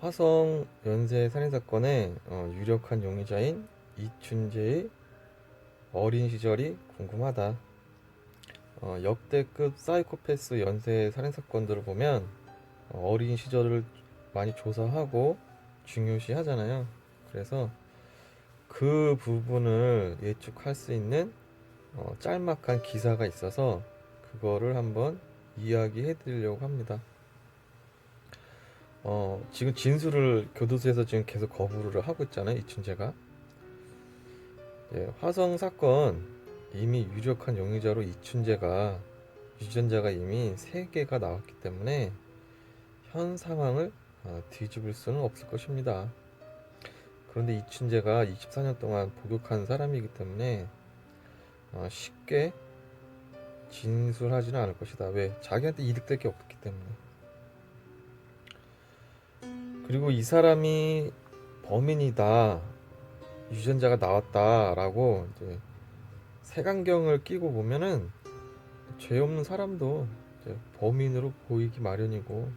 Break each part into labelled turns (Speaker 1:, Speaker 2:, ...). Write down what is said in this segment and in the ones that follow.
Speaker 1: 화성 연쇄 살인사건의 유력한 용의자인 이춘재의 어린 시절이 궁금하다. 역대급 사이코패스 연쇄 살인사건들을 보면 어린 시절을 많이 조사하고 중요시 하잖아요. 그래서 그 부분을 예측할 수 있는 짤막한 기사가 있어서 그거를 한번 이야기해 드리려고 합니다. 지금 진술을 교도소에서 지금 계속 거부를 하고 있잖아요, 이춘재가. 화성 사건 이미 유력한 용의자로 이춘재가 유전자가 이미 3개가 나왔기 때문에 현 상황을 뒤집을 수는 없을 것입니다. 그런데 이춘재가 24년 동안 복역한 사람이기 때문에 쉽게 진술하지는 않을 것이다. 왜? 자기한테 이득될 게 없기 때문에. 그리고 이 사람이 범인이다, 유전자가 나왔다라고 이제 색안경을 끼고 보면은 죄 없는 사람도 이제 범인으로 보이기 마련이고,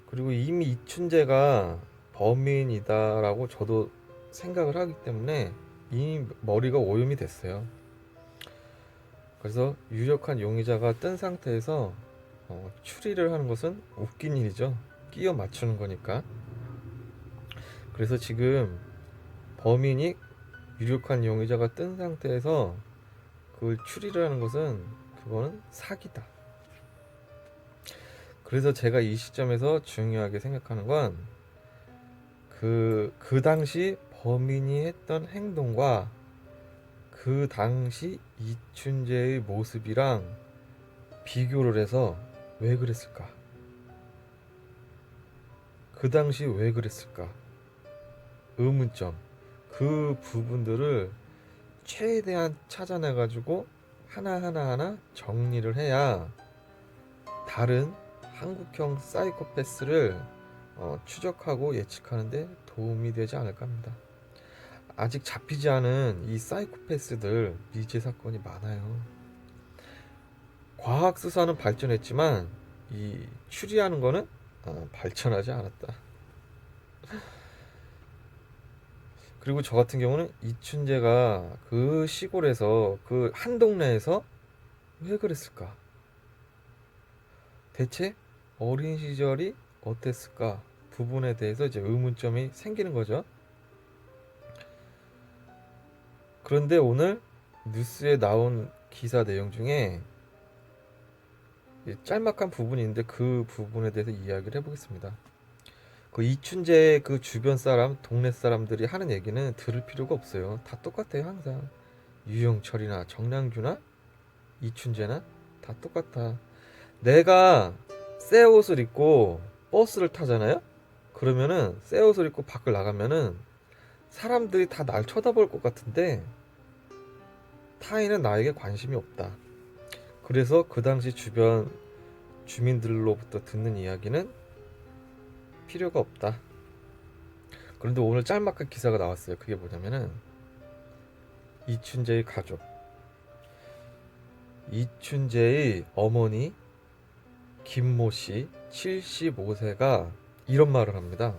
Speaker 1: 그리고 이미 이춘재가 범인이다라고 저도 생각을 하기 때문에 이미 머리가 오염이 됐어요. 그래서 유력한 용의자가 뜬 상태에서 추리를 하는 것은 웃긴 일이죠. 끼워 맞추는 거니까. 그래서 지금 범인이 유력한 용의자가 뜬 상태에서 그걸 추리를 하는 것은 그거는 사기다. 그래서 제가 이 시점에서 중요하게 생각하는 건 그 당시 범인이 했던 행동과 그 당시 이춘재의 모습이랑 비교를 해서 왜 그랬을까? 그 당시 왜 그랬을까? 의문점. 그 부분들을 최대한 찾아내가지고 하나하나 정리를 해야 다른 한국형 사이코패스를 추적하고 예측하는데 도움이 되지 않을까 합니다. 아직 잡히지 않은 이 사이코패스들 미제 사건이 많아요. 과학 수사는 발전했지만 이 추리하는 거는 발전하지 않았다. 그리고 저 같은 경우는 이춘재가 그 시골에서 그 한 동네에서 왜 그랬을까? 대체 어린 시절이 어땠을까? 부분에 대해서 이제 의문점이 생기는 거죠. 그런데 오늘 뉴스에 나온 기사 내용 중에 짤막한 부분이 있는데 그 부분에 대해서 이야기를 해보겠습니다. 그 이춘재 그 주변 사람, 동네 사람들이 하는 얘기는 들을 필요가 없어요. 다 똑같아요, 항상. 유영철이나 정량규나 이춘재나 다 똑같아. 내가 새 옷을 입고 버스를 타잖아요? 그러면은 새 옷을 입고 밖을 나가면은 사람들이 다 날 쳐다볼 것 같은데 타인은 나에게 관심이 없다. 그래서 그 당시 주변 주민들로부터 듣는 이야기는 필요가 없다. 그런데 오늘 짤막한 기사가 나왔어요. 그게 뭐냐면은 이춘재의 가족, 이춘재의 어머니 김모 씨 75세가 이런 말을 합니다.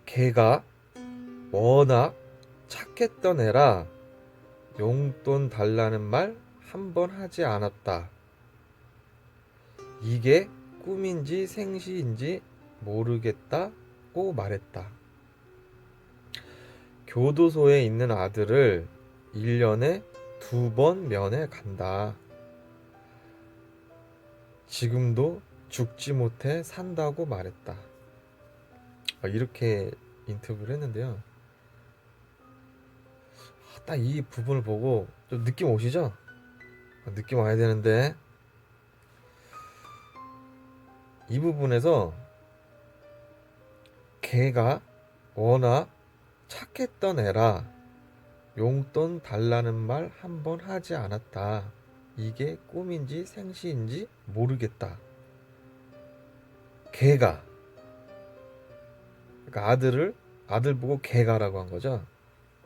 Speaker 1: 걔가 워낙 착했던 애라 용돈 달라는 말 한 번 하지 않았다. 이게 꿈인지 생시인지 모르겠다고 말했다. 교도소에 있는 아들을 1년에 2번 면회 간다. 지금도 죽지 못해 산다고 말했다. 이렇게 인터뷰를 했는데요. 딱 이 부분을 보고 좀 느낌 오시죠? 느낌 와야 되는데 이 부분에서 걔가 워낙 착했던 애라 용돈 달라는 말 한 번 하지 않았다. 이게 꿈인지 생시인지 모르겠다. 걔가, 그러니까 아들 보고 걔가라고 한 거죠.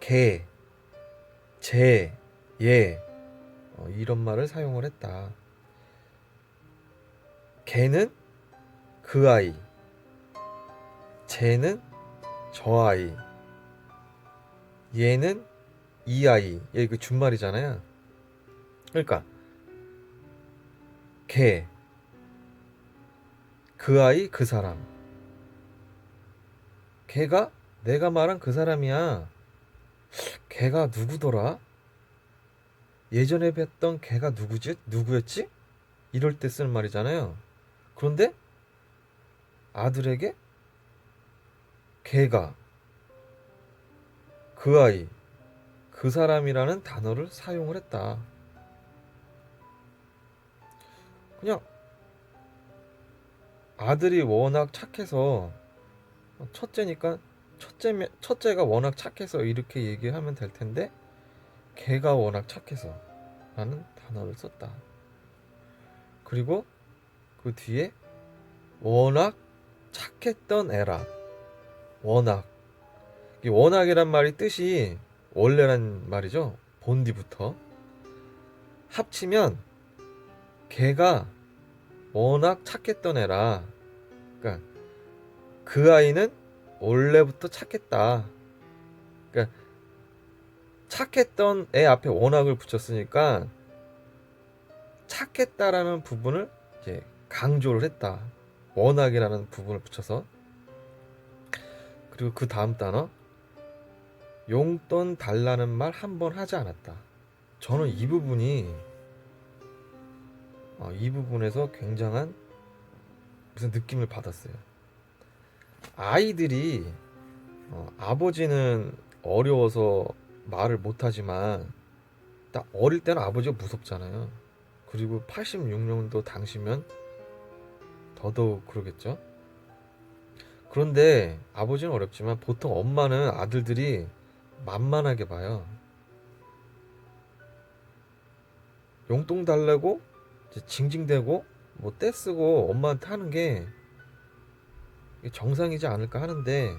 Speaker 1: 걔, 쟤, 얘, 이런 말을 사용을 했다. 걔는 그 아이, 쟤는 저 아이, 얘는 이 아이. 얘 그 준말이잖아요. 그러니까 걔, 그 아이, 그 사람. 걔가 내가 말한 그 사람이야. 걔가 누구더라? 예전에 뵀던 걔가 누구지? 누구였지? 이럴 때 쓰는 말이잖아요. 그런데 아들에게 걔가, 그 아이, 그 사람이라는 단어를 사용을 했다. 그냥 아들이 워낙 착해서 첫째니까 첫째가 워낙 착해서 이렇게 얘기하면 될 텐데 걔가 워낙 착해서 라는 단어를 썼다. 그리고 그 뒤에 워낙 착했던 애라. 워낙. 이 워낙이란 말이 뜻이 원래란 말이죠. 본디부터 합치면 걔가 워낙 착했던 애라. 그러니까 그 아이는 원래부터 착했다. 그러니까 착했던 애 앞에 워낙을 붙였으니까 착했다라는 부분을 이제 강조를 했다. 워낙이라는 부분을 붙여서. 그리고 그 다음 단어 용돈 달라는 말 한 번 하지 않았다. 저는 이 부분에서 굉장한 무슨 느낌을 받았어요. 아이들이 아버지는 어려워서 말을 못하지만 딱 어릴 때는 아버지가 무섭잖아요. 그리고 86년도 당시면 더더욱 그러겠죠. 그런데 아버지는 어렵지만 보통 엄마는 아들들이 만만하게 봐요. 용돈 달라고 이제 징징대고 뭐 떼쓰고 엄마한테 하는 게 정상이지 않을까 하는데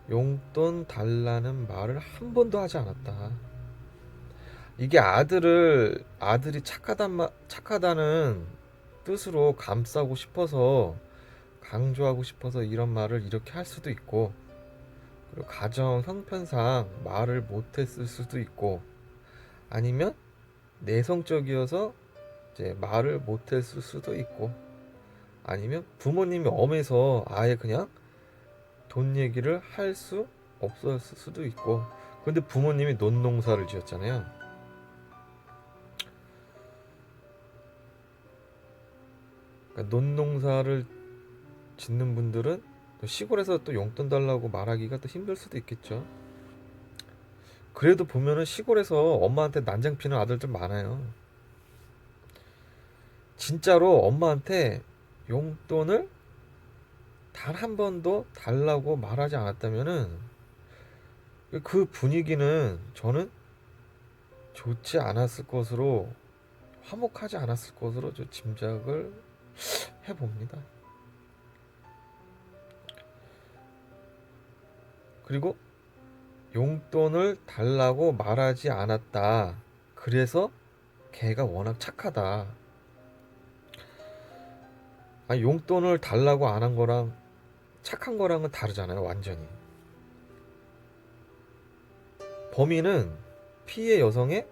Speaker 1: 용돈 달라는 말을 한 번도 하지 않았다. 이게 아들이 착하다는 뜻으로 감싸고 싶어서 강조하고 싶어서 이런 말을 이렇게 할 수도 있고, 그리고 가정 형편상 말을 못했을 수도 있고, 아니면 내성적이어서 이제 말을 못했을 수도 있고, 아니면 부모님이 엄해서 아예 그냥 돈 얘기를 할 수 없었을 수도 있고. 근데 부모님이 논농사를 지었잖아요. 그러니까 논농사를 짓는 분들은 또 시골에서 또 용돈 달라고 말하기가 또 힘들 수도 있겠죠. 그래도 보면은 시골에서 엄마한테 난장 피는 아들들 많아요. 진짜로 엄마한테 용돈을 단 한 번도 달라고 말하지 않았다면은 그 분위기는 저는 좋지 않았을 것으로, 화목하지 않았을 것으로 저 짐작을 해봅니다. 그리고 용돈을 달라고 말하지 않았다. 그래서 걔가 워낙 착하다. 아니, 용돈을 달라고 안 한 거랑 착한 거랑은 다르잖아요, 완전히. 범인은 피해 여성의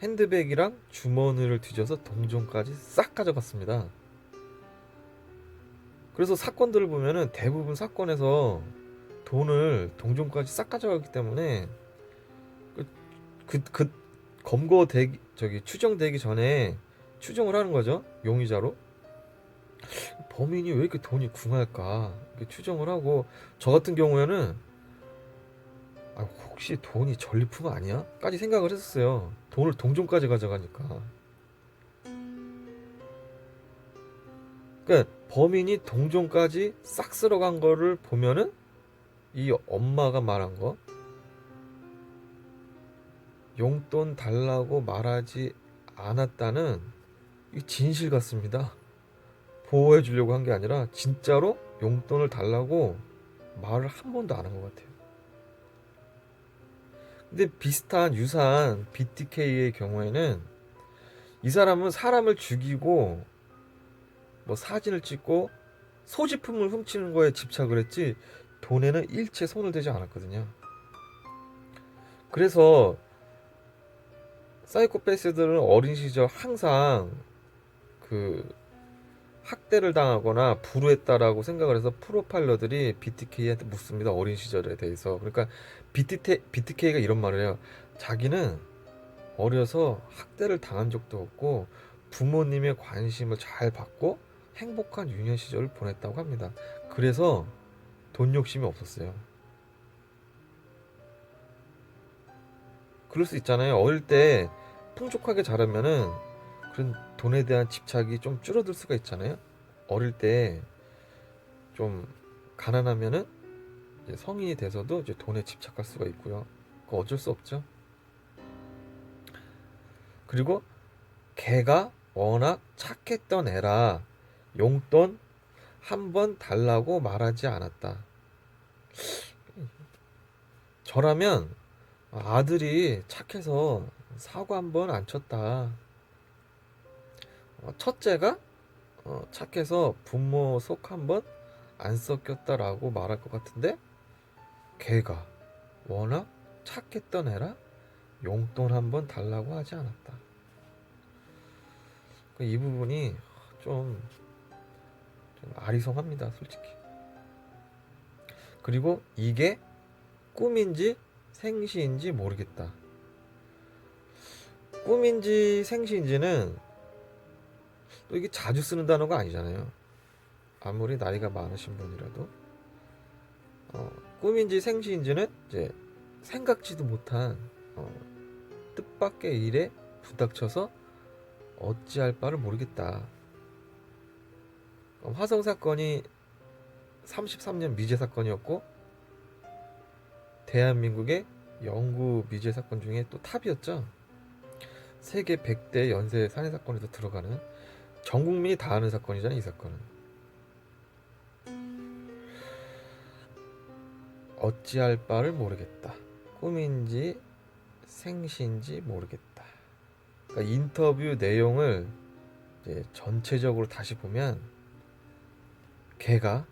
Speaker 1: 핸드백이랑 주머니를 뒤져서 동전까지 싹 가져갔습니다. 그래서 사건들을 보면은 대부분 사건에서 돈을 동전까지 싹 가져가기 때문에 그 검거되기 추정되기 전에 추정을 하는 거죠. 용의자로. 범인이 왜 이렇게 돈이 궁할까? 이렇게 추정을 하고, 저 같은 경우에는 혹시 돈이 전리품 아니야? 까지 생각을 했었어요. 돈을 동전까지 가져가니까. 그러니까 범인이 동전까지 싹 쓸어간 거를 보면은 이 엄마가 말한 거, 용돈 달라고 말하지 않았다는 이 진실 같습니다. 보호해 주려고 한 게 아니라 진짜로 용돈을 달라고 말을 한 번도 안 한 것 같아요. 근데 비슷한 유사한 BTK의 경우에는 이 사람은 사람을 죽이고 뭐 사진을 찍고 소지품을 훔치는 거에 집착을 했지 돈에는 일체 손을 대지 않았거든요. 그래서 사이코패스들은 어린 시절 항상 그 학대를 당하거나 불우했다라고 생각을 해서 프로파일러들이 BTK한테 묻습니다. 어린 시절에 대해서. 그러니까 BTK가 이런 말을 해요. 자기는 어려서 학대를 당한 적도 없고 부모님의 관심을 잘 받고 행복한 유년 시절을 보냈다고 합니다. 그래서 돈 욕심이 없었어요. 그럴 수 있잖아요. 어릴 때 풍족하게 자라면은 그런 돈에 대한 집착이 좀 줄어들 수가 있잖아요. 어릴 때 좀 가난하면은 이제 성인이 돼서도 이제 돈에 집착할 수가 있고요. 그거 어쩔 수 없죠. 그리고 걔가 워낙 착했던 애라 용돈 한 번 달라고 말하지 않았다. 저라면 아들이 착해서 사고 한 번 안 쳤다. 첫째가 착해서 부모 속 한 번 안 섞였다라고 말할 것 같은데 걔가 워낙 착했던 애라 용돈 한 번 달라고 하지 않았다. 이 부분이 좀 아리송합니다, 솔직히. 그리고 이게 꿈인지 생시인지 모르겠다. 꿈인지 생시인지는 또 이게 자주 쓰는 단어가 아니잖아요. 아무리 나이가 많으신 분이라도 꿈인지 생시인지는 이제 생각지도 못한 뜻밖의 일에 부닥쳐서 어찌할 바를 모르겠다. 화성 사건이 33년 미제 사건이었고 대한민국의 영구 미제 사건 중에 또 탑이었죠. 세계 100대 연쇄 살인 사건에도 들어가는 전 국민이 다 아는 사건이잖아요. 이 사건은 어찌할 바를 모르겠다. 꿈인지 생시인지 모르겠다. 그러니까 인터뷰 내용을 이제 전체적으로 다시 보면 걔가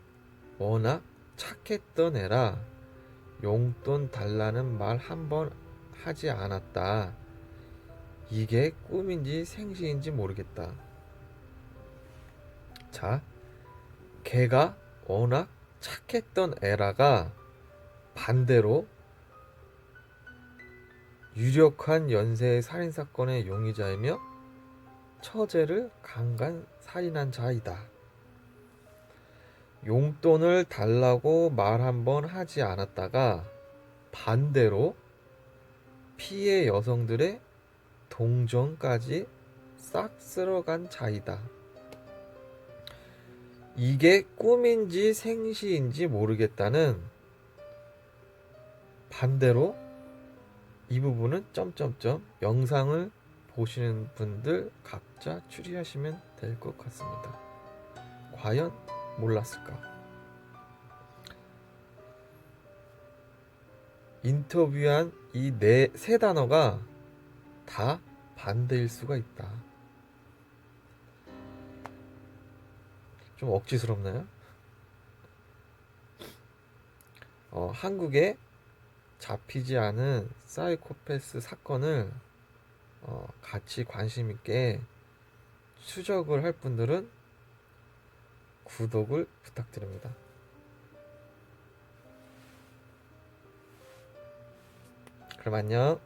Speaker 1: 워낙 착했던 애라 용돈 달라는 말 한 번 하지 않았다. 이게 꿈인지 생시인지 모르겠다. 자, 걔가 워낙 착했던 애라가 반대로 유력한 연쇄 살인사건의 용의자이며 처제를 강간 살인한 자이다. 용돈을 달라고 말 한 번 하지 않았다가 반대로 피해 여성들의 동정까지 싹 쓸어간 자이다. 이게 꿈인지 생시인지 모르겠다는 반대로 이 부분은 점점점 영상을 보시는 분들 각자 추리하시면 될 것 같습니다. 과연 몰랐을까? 인터뷰한 이 세 단어가 다 반대일 수가 있다. 좀 억지스럽나요? 한국에 잡히지 않은 사이코패스 사건을 같이 관심 있게 추적을 할 분들은 구독을 부탁드립니다. 그럼 안녕.